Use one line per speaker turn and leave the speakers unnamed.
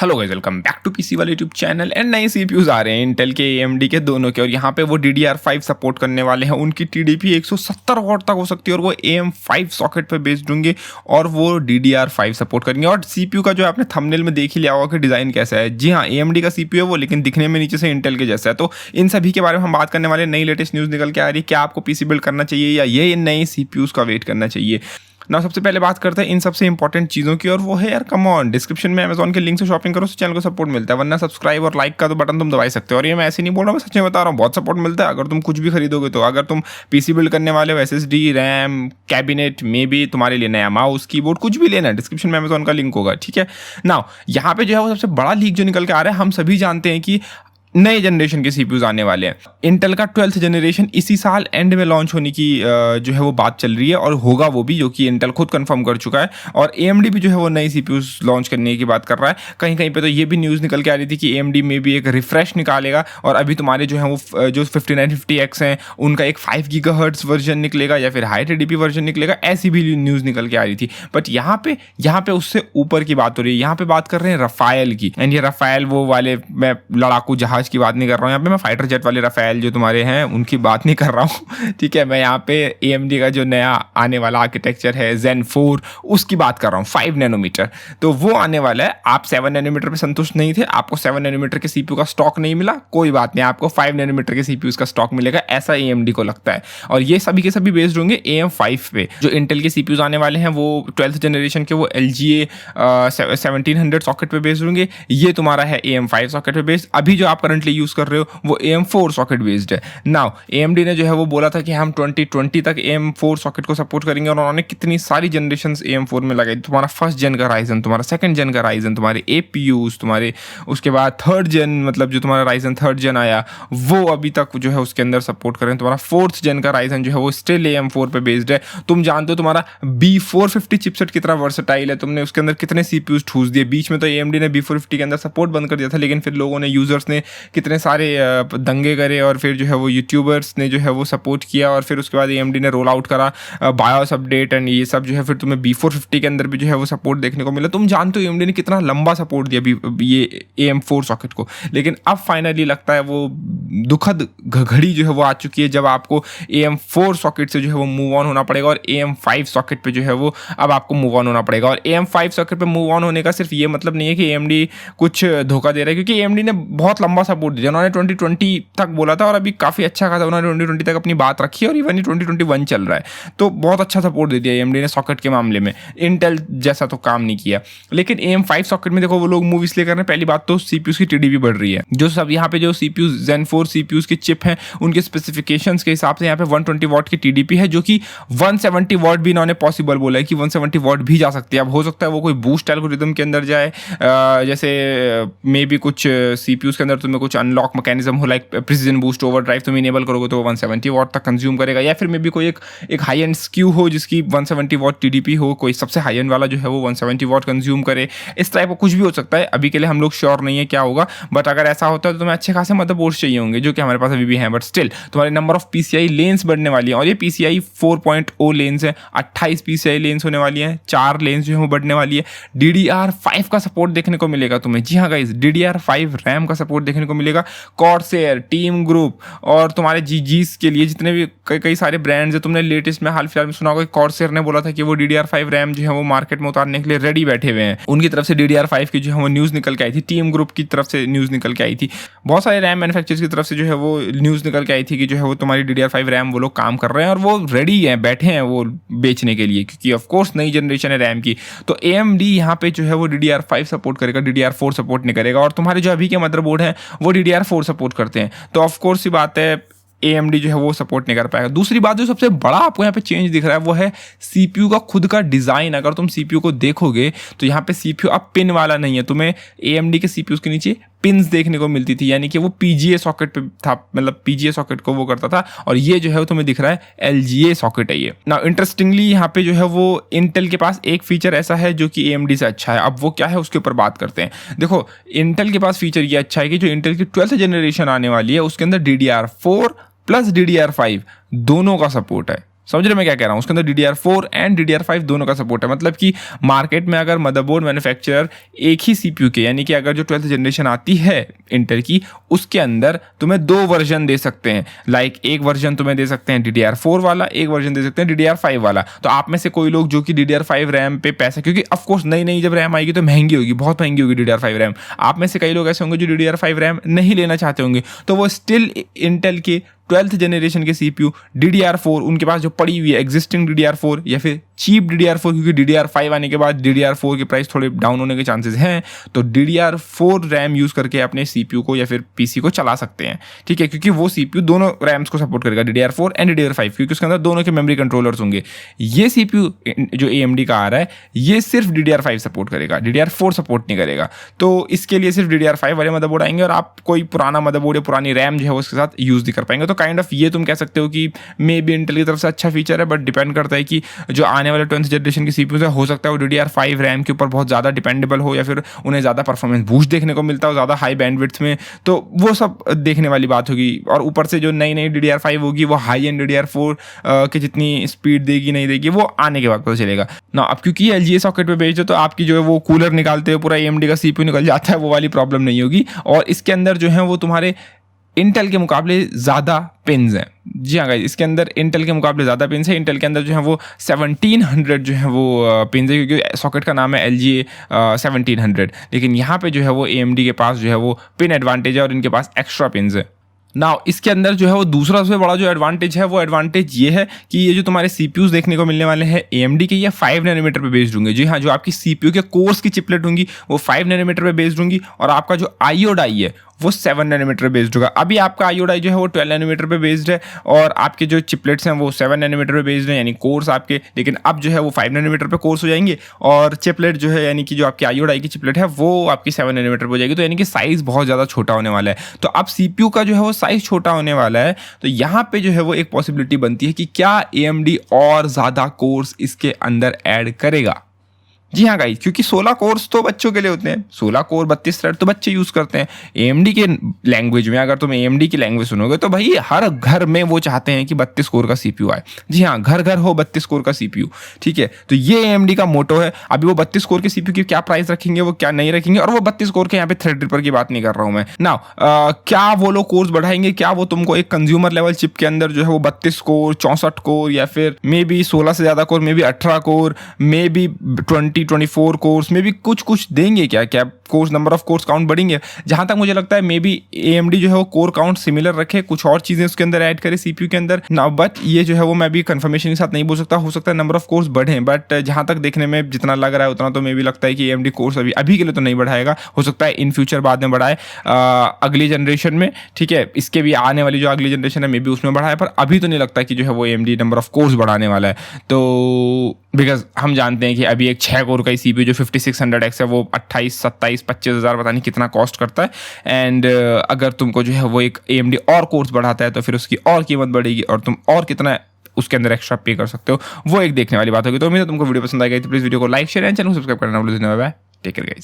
Hello guys, welcome back to PC वाले YouTube channel. And नए CPUs आ रहे हैं इंटेल के, AMD के, दोनों के। और यहाँ पे वो DDR5 सपोर्ट करने वाले हैं। उनकी TDP 170 वॉट तक हो सकती है और वो AM5 सॉकेट पे बेस्ड होंगे और वो DDR5 सपोर्ट करेंगे। और CPU का जो आपने थंबनेल में देख ही लिया होगा कि डिज़ाइन कैसा है। जी हाँ, AMD का CPU है वो, लेकिन दिखने में नीचे से इंटेल के जैसा है। तो इन सभी के बारे में हम बात करने वाले। नई लेटेस्ट न्यूज़ निकल के आ रही है, क्या आपको PC बिल्ड करना चाहिए या ये नए CPUs का वेट करना चाहिए। ना सबसे पहले बात करते हैं इन सबसे इंपॉर्टेंट चीज़ों की, और वो है यार, कम ऑन, डिस्क्रिप्शन में अमेजोन के लिंक से शॉपिंग करो, चैनल को सपोर्ट मिलता है। वरना सब्सक्राइब और लाइक का तो बटन तुम दबा सकते हो। और ये मैं ऐसे नहीं बोल रहा हूँ, मैं सच में बता रहा हूँ, बहुत सपोर्ट मिलता है अगर तुम कुछ भी खरीदोगे तो। अगर तुम PC बिल्ड करने वाले हो, SSD, रैम, कैबिनेट में भी तुम्हारे लिए नया माउस, कीबोर्ड, कुछ भी लेना है, डिस्क्रिप्शन में अमेजोन का लिंक होगा, ठीक है ना। यहाँ पे जो है वो सबसे बड़ा लीक जो निकल के आ रहा है, हम सभी जानते हैं कि नए जनरेशन के CPUs आने वाले हैं। इंटेल का 12th जनरेशन इसी साल एंड में लॉन्च होने की जो है वो बात चल रही है, और होगा वो भी, जो कि इंटेल खुद कंफर्म कर चुका है। और AMD भी जो है वो नई CPUs लॉन्च करने की बात कर रहा है। कहीं कहीं पे तो ये भी न्यूज़ निकल के आ रही थी कि AMD में भी एक रिफ्रेश निकालेगा, और अभी तुम्हारे जो है वो जो 5950X हैं उनका एक 5 GHz वर्जन निकलेगा या फिर हाई TDP वर्जन निकलेगा, ऐसी भी न्यूज़ निकल के आ रही थी। बट यहाँ पे उससे ऊपर की बात हो रही है। यहाँ पे बात कर रहे हैं रफाएल की। एंड ये रफाएल वो वाले, मैं लड़ाकू जहाज की बात नहीं कर रहा हूँ यहाँ पे, मैं फाइटर जेट वाले रफेल जो तुम्हारे हैं उनकी बात नहीं कर रहा हूँ, ठीक है। मैं यहाँ पे AMD का जो नया आने वाला आर्किटेक्चर है Zen 4, उसकी बात कर रहा हूँ। 5 नैनोमीटर तो वो आने वाला है। आप 7 नैनोमीटर पे संतुष्ट नहीं थे, आपको 7 नैनोमीटर के CPU का स्टॉक नहीं मिला, कोई बात नहीं, आपको 5 नैनोमीटर के CPUs का स्टॉक मिलेगा, ऐसा AMD को लगता है। और ये सभी के सभी बेस्ड होंगे AM5 पे। जो इंटेल के CPUs आने वाले हैं वो 12th जनरेशन के, वो LGA 1700 सॉकेट पे बेस्ड होंगे। ये तुम्हारा है AM5 सॉकेट पे बेस्ड। अभी जो आप करंटली यूज कर रहे हो वो AM4 सॉकेट बेस्ड है। नाउ AMD ने जो है वो बोला था कि हम 2020 तक AM4 सॉकेट को सपोर्ट करेंगे, और उन्होंने कितनी सारी जनरेशंस AM4 में लगाई। तुम्हारा फर्स्ट जन का राइजन, तुम्हारा सेकंड जन का राइजन, तुम्हारे APUs, तुम्हारे उसके बाद थर्ड जन, मतलब जो तुम्हारा राइजन थर्ड जन आया वो अभी तक जो है उसके अंदर सपोर्ट करें। तुम्हारा फोर्थ जन का राइजन जो है वो स्टिल AM4 पे बेस्ड है। तुम जानते हो तुम्हारा B450 चिपसेट कितना वर्सेटाइल है, तुमने उसके अंदर कितने CPUs ठूस दिए। बीच में तो AMD ने B450 के अंदर सपोर्ट बंद कर दिया था, लेकिन फिर लोगों ने, यूजर्स ने कितने सारे दंगे करे, और फिर जो है वो यूट्यूबर्स ने जो है वो सपोर्ट किया, और फिर उसके बाद AMD ने रोल आउट करा बायोस अपडेट एंड ये सब जो है, फिर तुम्हें B450 के अंदर भी जो है वो सपोर्ट देखने को मिला। तुम जानते हो AMD ने कितना लंबा सपोर्ट दिया ये AM4 सॉकेट को, लेकिन अब फाइनली लगता है वो दुखद घड़ी जो है वो आ चुकी है, जब आपको AM4 सॉकेट से जो है वो मूव ऑन होना पड़ेगा, और AM5 सॉकेट पे जो है वो अब आपको मूव ऑन होना पड़ेगा। और AM5 सॉकेट पे मूव ऑन होने का सिर्फ ये मतलब नहीं है कि AMD कुछ धोखा दे रहा है, क्योंकि AMD ने बहुत लंबा सपोर्ट दिया। उन्होंने 2020 तक बोला था और अभी काफ़ी अच्छा खासा उन्होंने 2020 तक अपनी बात रखी है, और इवन 2021 चल रहा है, तो बहुत अच्छा सपोर्ट दे दिया AMD ने सॉकेट के मामले में। इंटेल जैसा तो काम नहीं किया। लेकिन AM5 सॉकेट में देखो वो लोग मूव इसलिए कर रहे हैं, पहली बात तो CPUs की TDP बढ़ रही है। जो सब यहाँ पे जो CPUs Zen 4 CPUs की चिप हैं, उनके स्पेसिफिकेशंस के हिसाब से यहाँ पे 120 वॉट की TDP है, जो कि 170 वॉट भी इन्होंने पॉसिबल बोला है कि 170 वॉट भी जा सकती है। अब हो सकता है वो कोई बूस्ट एल्गोरिथम के अंदर जाए, जैसे मे बी कुछ CPUs के अंदर तुम्हें कुछ अनलॉक मैकेनिज्म हो, लाइक प्रिसीजन बूस्ट ओवरड्राइव तुम इनेबल करोगे तो 170 वॉट तक कंज्यूम करेगा, या फिर मे बी कोई एक हाई एंड SKU हो जिसकी 170 वॉट TDP हो, कोई सबसे हाई एंड वाला जो है वो 170 वॉट कंज्यूम करे। इस टाइप का कुछ भी हो सकता है, अभी के लिए हम लोग श्योर नहीं है क्या होगा। बट अगर ऐसा होता है तो तुम्हें अच्छे खासे मदरबोर्ड्स चाहिए होंगे, जो कि हमारे पास अभी भी हैं। बट स्टिल तुम्हारे नंबर ऑफ PCI लेन्स बढ़ने वाली हैं, और ये PCI 4.0 लेन्स है, 28 PCI लेन्स होने वाली हैं, 4 लेन्स जो है वो बढ़ने वाली है। DDR5 का सपोर्ट देखने को मिलेगा तुम्हें। जी हाँ गाइस, DDR5 रैम का सपोर्ट देखने को मिलेगा। कॉर्सेयर, टीम ग्रुप और तुम्हारे GGs के लिए जितने भी कई सारे ब्रांड्स हैं, तुमने लेटेस्ट में हाल फिलहाल में सुना होगा कि कॉर्सेयर ने बोला था कि वो DDR5 रैम जो है वो मार्केट में उतारने के लिए रेडी बैठे हुए हैं। उनकी तरफ से DDR5 की जो है वो न्यूज़ निकल के आई थी, टीम ग्रुप की तरफ से न्यूज़ निकल के आई थी, बहुत सारे रैम मैन्युफैक्चरर्स की तरफ से जो है वो न्यूज़ निकल के आई थी कि जो है वो तुम्हारी DDR5 रैम वो लोग काम कर रहे हैं, और वो रेडी हैं, बैठे हैं वो बेचने के लिए, क्योंकि ऑफकोर्स नई जनरेशन है रैम की। तो AMD यहाँ पे जो है वो DDR5 सपोर्ट करेगा, DDR4 सपोर्ट नहीं करेगा। और तुम्हारे जो अभी के मदरबोर्ड हैं वो DDR4 सपोर्ट करते हैं, तो ऑफकोर्स सी बात है AMD जो है वो सपोर्ट नहीं कर पाएगा। दूसरी बात जो सबसे बड़ा आपको यहाँ पे चेंज दिख रहा है वो है CPU का खुद का डिज़ाइन। अगर तुम CPU को देखोगे तो यहाँ पे CPU अब पिन वाला नहीं है, तुम्हें AMD के CPUs के नीचे पिन्स देखने को मिलती थी, यानी कि वो PGA सॉकेट पे था, मतलब PGA सॉकेट को वो करता था, और ये जो है वो तुम्हें दिख रहा है LGA सॉकेट है ये। ना इंटरेस्टिंगली यहाँ पे जो है वो इंटेल के पास एक फीचर ऐसा है जो कि AMD से अच्छा है। अब वो क्या है उसके ऊपर बात करते हैं। देखो इंटेल के पास फीचर ये अच्छा है कि जो इंटेल की 12th जनरेशन आने वाली है उसके अंदर DDR4 प्लस DDR5 दोनों का सपोर्ट है। समझ रहे मैं क्या कह रहा हूँ? उसके अंदर DDR4 एंड DDR5 दोनों का सपोर्ट है। मतलब कि मार्केट में अगर मदरबोर्ड मैन्युफैक्चरर एक ही CPU के, यानी कि अगर जो 12th जनरेशन आती है इंटेल की, उसके अंदर तुम्हें 2 वर्जन दे सकते हैं। लाइक एक वर्जन तुम्हें दे सकते हैं DDR4 वाला, एक वर्जन दे सकते हैं DDR5 वाला। तो आप में से कोई लोग जो कि DDR5 रैम पे पैसा, क्योंकि ऑफकोर्स नई नई जब रैम आएगी तो महंगी होगी, बहुत महंगी होगी DDR5 रैम। आप में से कई लोग ऐसे होंगे जो DDR5 रैम नहीं लेना चाहते होंगे, तो वो स्टिल इंटेल के 12th जनरेशन के CPU DDR4 उनके पास जो पड़ी हुई है एग्जिस्टिंग DDR4 या फिर चीप DDR4, क्योंकि DDR5 आने के बाद DDR4 के प्राइस थोड़े डाउन होने के चांसेस हैं, तो DDR4 रैम यूज़ करके अपने CPU को या फिर PC को चला सकते हैं। ठीक है, क्योंकि वो CPU दोनों रैम्स को सपोर्ट करेगा, DDR4 एंड DDR5, क्योंकि उसके अंदर दोनों के मेमोरी कंट्रोलर्स होंगे। ये CPU जो AMD का आ रहा है ये सिर्फ DDR5 सपोर्ट करेगा, DDR4 सपोर्ट नहीं करेगा। तो इसके लिए सिर्फ DDR5 वाले मदरबोर्ड आएंगे और आप कोई पुराना मदरबोर्ड या पुरानी रैम जो है उसके साथ यूज़ नहीं कर पाएंगे। तो काइंड ऑफ ये तुम कह सकते हो कि मे बी इंटेल की तरफ से अच्छा फीचर है, बट डिपेंड करता है कि जो आने वाले 12th जनरेशन की CPUs है, हो सकता है वो DDR5 रैम के ऊपर बहुत ज़्यादा डिपेंडेबल हो या फिर उन्हें ज़्यादा परफॉर्मेंस बूस्ट देखने को मिलता हो ज़्यादा हाई बैंडविड्थ में, तो वो सब देखने वाली बात होगी। और ऊपर से जो नई नई DDR5 होगी वो हाई एंड DDR4 की जितनी स्पीड देगी नहीं देगी वो आने के बाद पता चलेगा ना। अब क्योंकि LGA सॉकेट पे भेज दो तो आपकी जो है वो कूलर निकालते हुए पूरा AMD का CPU निकल जाता है, वो वाली प्रॉब्लम नहीं होगी। और इसके अंदर जो है वो तुम्हारे इंटेल के मुकाबले ज़्यादा पिन्स हैं। जी हाँ गाइस, इसके अंदर इंटेल के मुकाबले ज़्यादा पिन्स है। इंटेल के अंदर जो है वो 1700 जो है वो पिन्स है, क्योंकि सॉकेट का नाम है LGA 1700, लेकिन यहाँ पे जो है वो AMD के पास जो है वो पिन एडवांटेज है और इनके पास एक्स्ट्रा पिन्स है। नाउ इसके अंदर जो है वो दूसरा सबसे बड़ा जो एडवांटेज है वो एडवांटेज ये है कि ये जो तुम्हारे CPUs देखने को मिलने वाले हैं AMD के, ये 5 नैनोमीटर पे बेस्ड होंगे। जी हाँ, जो आपकी CPU के कोर्स की चिपलेट होंगी वो 5 नैनोमीटर पे बेस्ड होंगी और आपका जो IO डाई है वो 7 नैनोमीटर बेस्ड होगा। अभी आपका IO डाई जो है वो 12 नैनोमीटर पे बेस्ड है और आपके जो चिपलेट्स हैं वो 7 नैनोमीटर पे बेस्ड है, यानी कोर्स आपके, लेकिन अब जो है वो 5 नैनोमीटर पे कोर्स हो जाएंगे और चिपलेट जो है यानी कि जो आपकी IO डाई की चिपलेट है वो आपकी 7 नैनोमीटर पे हो जाएगी। तो यानी कि साइज़ बहुत ज़्यादा छोटा होने वाला है। तो अब CPU का जो है वो साइज़ छोटा होने वाला है, तो यहाँ पे जो है वो एक पॉसिबिलिटी बनती है कि क्या AMD और ज़्यादा कोर्स इसके अंदर ऐड करेगा। जी हाँ गाइस, क्योंकि 16 कोर्स तो बच्चों के लिए होते हैं, 16 कोर 32 थ्रेड तो बच्चे यूज़ करते हैं। AMD के लैंग्वेज में अगर तुम AMD की लैंग्वेज सुनोगे तो भाई हर घर में वो चाहते हैं कि 32 कोर का CPU आए। जी हाँ, घर घर हो 32 कोर का CPU। ठीक है, तो ये AMD का मोटो है। अभी वो 32 कोर के CPU की क्या प्राइस रखेंगे, वो क्या नहीं रखेंगे, और वो 32 कोर के यहाँ पे थ्रेड रिपर की बात नहीं कर रहा हूँ मैं ना। क्या वो लोग कोर्स बढ़ाएंगे, क्या वो तुमको एक कंज्यूमर लेवल चिप के अंदर जो है वो 32 कोर 64 कोर या फिर मे बी 16 से ज़्यादा core, may be 18 core, may be 24 course में भी कुछ देंगे क्या course, number of course count बढ़ेंगे। जहां तक मुझे लगता है मे बी AMD जो है वो कोर काउंट सिमिलर रखे, कुछ और चीजें उसके अंदर ऐड करे CPU के अंदर ना, बट ये जो है वो मैं भी कंफर्मेशन के साथ नहीं बोल सकता। हो सकता है नंबर ऑफ कोर्स बढ़े, बट जहां तक देखने में जितना लग रहा है उतना तो मे भी लगता है कि AMD कोर्स अभी के लिए तो नहीं बढ़ाएगा। हो सकता है इन फ्यूचर बाद में बढ़ाए अगली जनरेशन में। ठीक है, इसके भी आने वाली जो अगली जनरेशन है मे बी उसमें बढ़ाए, पर अभी तो नहीं लगता कि जो है वो AMD नंबर ऑफ कोर्स बढ़ाने वाला है। तो बिकॉज हम जानते हैं कि अभी एक 6 कोर का ही CPU जो 5600X है वो 28, 27, 25,000 पता नहीं कितना कॉस्ट करता है। एंड अगर तुमको जो है वो एक AMD और कोर्स बढ़ाता है तो फिर उसकी और कीमत बढ़ेगी और तुम और कितना उसके अंदर एक्स्ट्रा पे कर सकते हो, वो एक देखने वाली बात होगी। तो उम्मीद है तुमको वीडियो पसंद आएगी, तो प्लीज़ वीडियो को लाइक शेयर एंड चैनल को सब्सक्राइब करना भूल। Take care guys.